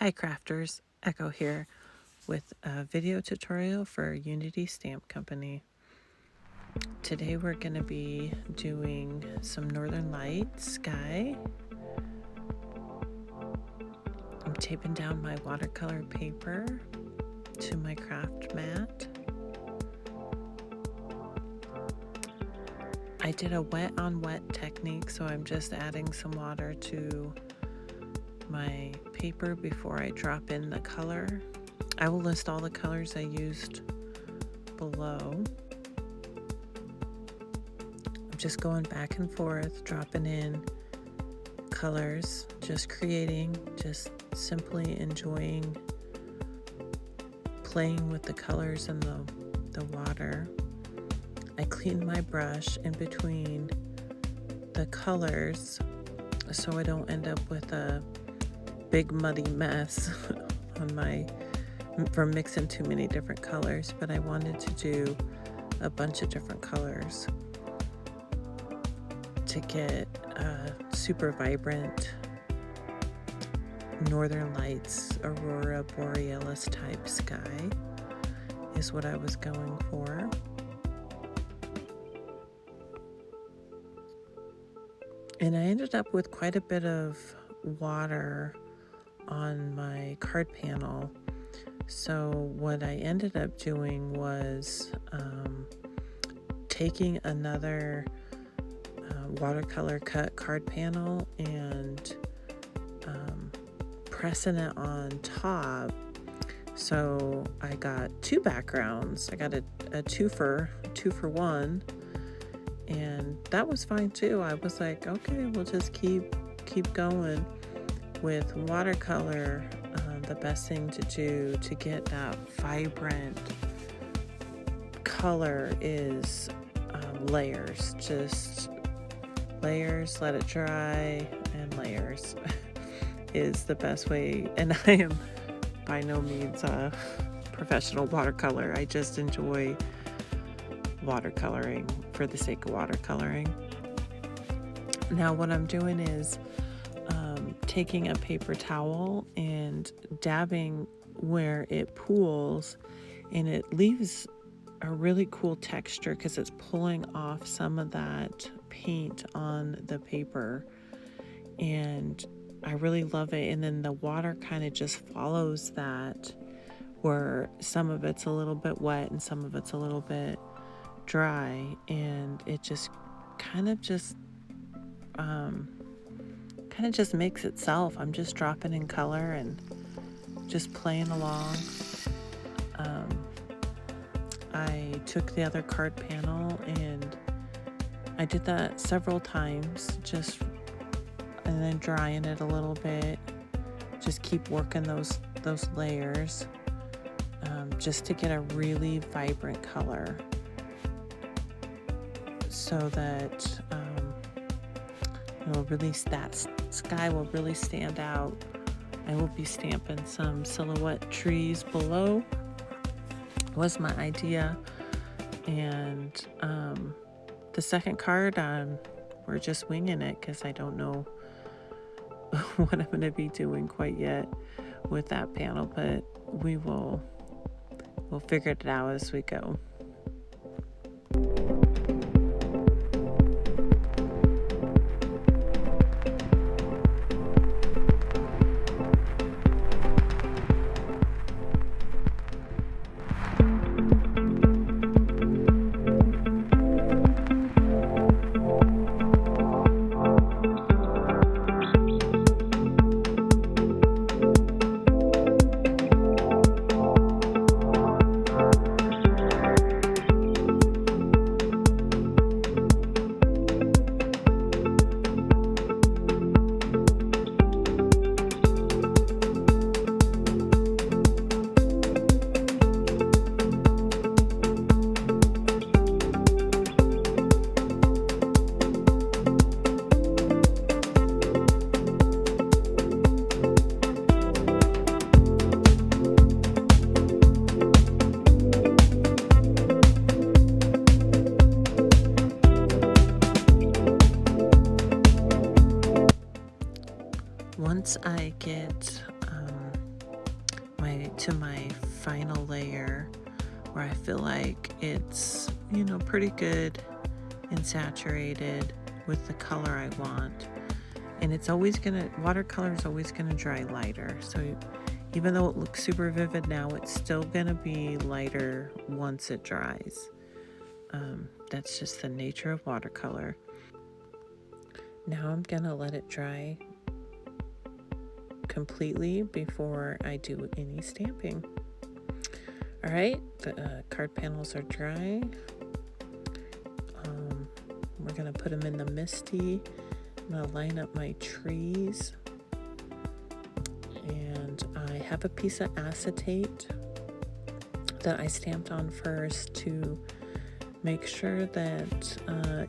Hi crafters, Echo here with a video tutorial for Unity Stamp Company. Today we're going to be doing some Northern Lights sky. I'm taping down my watercolor paper to my craft mat. I did a wet on wet technique, so I'm just adding some water to my paper before I drop in the color. I will list all the colors I used below. I'm just going back and forth, dropping in colors, just creating, just simply enjoying playing with the colors and the water. I clean my brush in between the colors so I don't end up with a big muddy mess from mixing too many different colors, but I wanted to do a bunch of different colors to get a super vibrant Northern Lights, Aurora Borealis type sky is what I was going for. And I ended up with quite a bit of water on my card panel. So what I ended up doing was taking another watercolor cut card panel and pressing it on top. So I got two backgrounds. I got a two for one, and that was fine too. I was like, okay, we'll just keep going with watercolor. The best thing to do to get that vibrant color is layers. Just layers, let it dry, and layers is the best way. And I am by no means a professional watercolor. I just enjoy watercoloring for the sake of watercoloring. Now what I'm doing is taking a paper towel and dabbing where it pools, and it leaves a really cool texture because it's pulling off some of that paint on the paper, and I really love it. And then the water kind of just follows that, where some of it's a little bit wet and some of it's a little bit dry, and it just kind of just makes itself. I'm just dropping in color and just playing along. I took the other card panel and I did that several times, and then drying it a little bit. Just keep working those layers, just to get a really vibrant color, so that that sky will really stand out. I will be stamping some silhouette trees below, was my idea. And the second card, we're just winging it because I don't know what I'm going to be doing quite yet with that panel, but we'll figure it out as we go. Once I get to my final layer where I feel like it's, pretty good and saturated with the color I want. And watercolor is always gonna dry lighter. So even though it looks super vivid now, it's still gonna be lighter once it dries. That's just the nature of watercolor. Now I'm gonna let it dry completely before I do any stamping. All right, the card panels are dry. We're gonna put them in the Misty. I'm gonna line up my trees, and I have a piece of acetate that I stamped on first to make sure that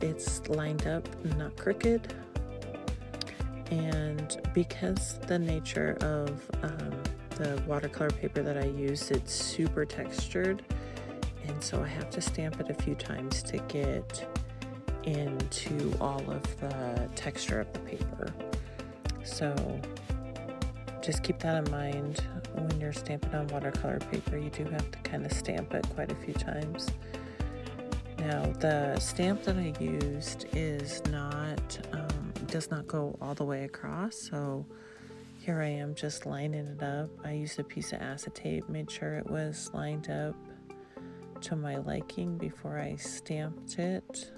it's lined up and not crooked. And because the nature of the watercolor paper that I use, it's super textured, and so I have to stamp it a few times to get into all of the texture of the paper. So just keep that in mind when you're stamping on watercolor paper. You do have to kind of stamp it quite a few times. Now the stamp that I used does not go all the way across, so here I am just lining it up. I used a piece of acetate, made sure it was lined up to my liking before I stamped it.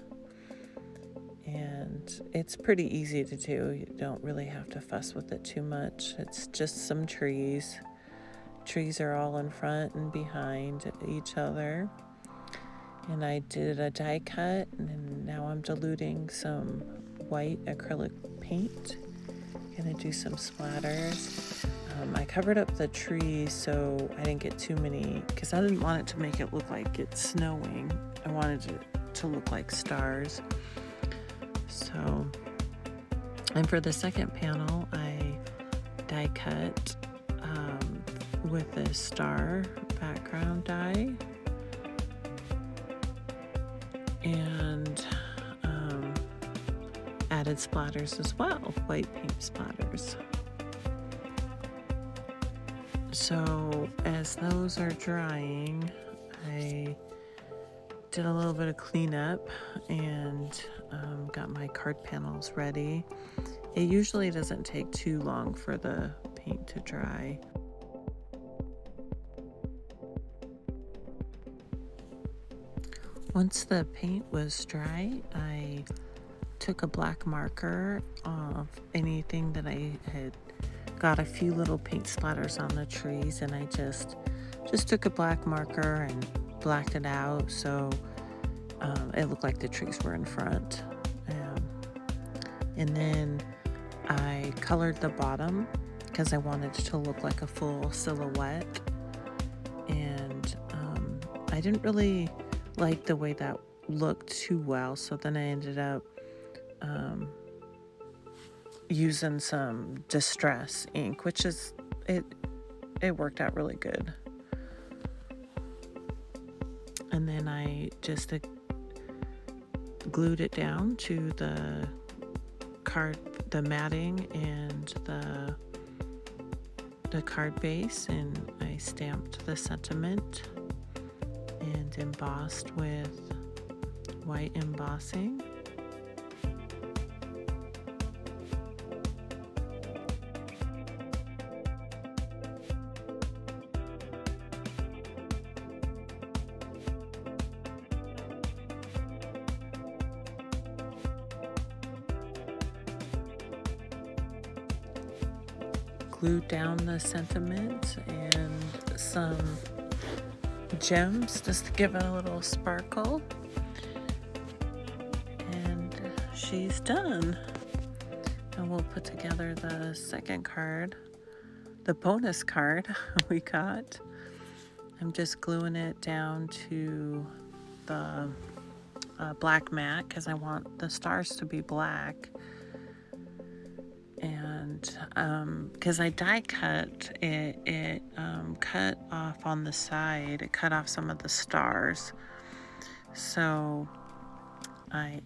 And it's pretty easy to do. You don't really have to fuss with it too much. It's just some trees. Trees are all in front and behind each other. And I did a die cut, and now I'm diluting some white acrylic paint. Gonna do some splatters. I covered up the trees so I didn't get too many, because I didn't want it to make it look like it's snowing. I wanted it to look like stars. So, and for the second panel, I die cut with a star background die, and added splatters as well, white paint splatters. So as those are drying, I did a little bit of cleanup and got my card panels ready. It usually doesn't take too long for the paint to dry. Once the paint was dry, I took a black marker of anything that I had got a few little paint splatters on the trees, and I just took a black marker and blacked it out so it looked like the trees were in front. And then I colored the bottom because I wanted it to look like a full silhouette, and I didn't really like the way that looked too well, so then I ended up using some distress ink, which is it worked out really good. And then I just glued it down to the matting and the card base, and I stamped the sentiment and embossed with white embossing. Glued down the sentiment and some gems just to give it a little sparkle, and she's done. And we'll put together the second card, the bonus card we got. I'm just gluing it down to the black mat because I want the stars to be black. And because I die cut it, cut off on the side. It cut off some of the stars, so I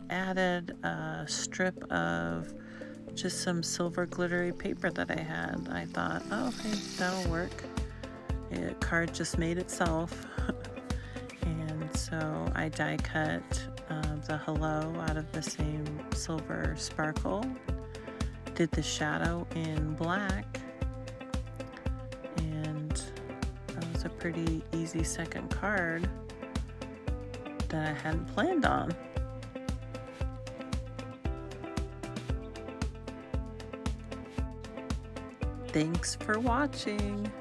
added a strip of just some silver glittery paper that I had. I thought, oh, okay, that'll work. Card just made itself. And so I die cut the hello out of the same silver sparkle. Did the shadow in black. And that was a pretty easy second card that I hadn't planned on. Thanks for watching.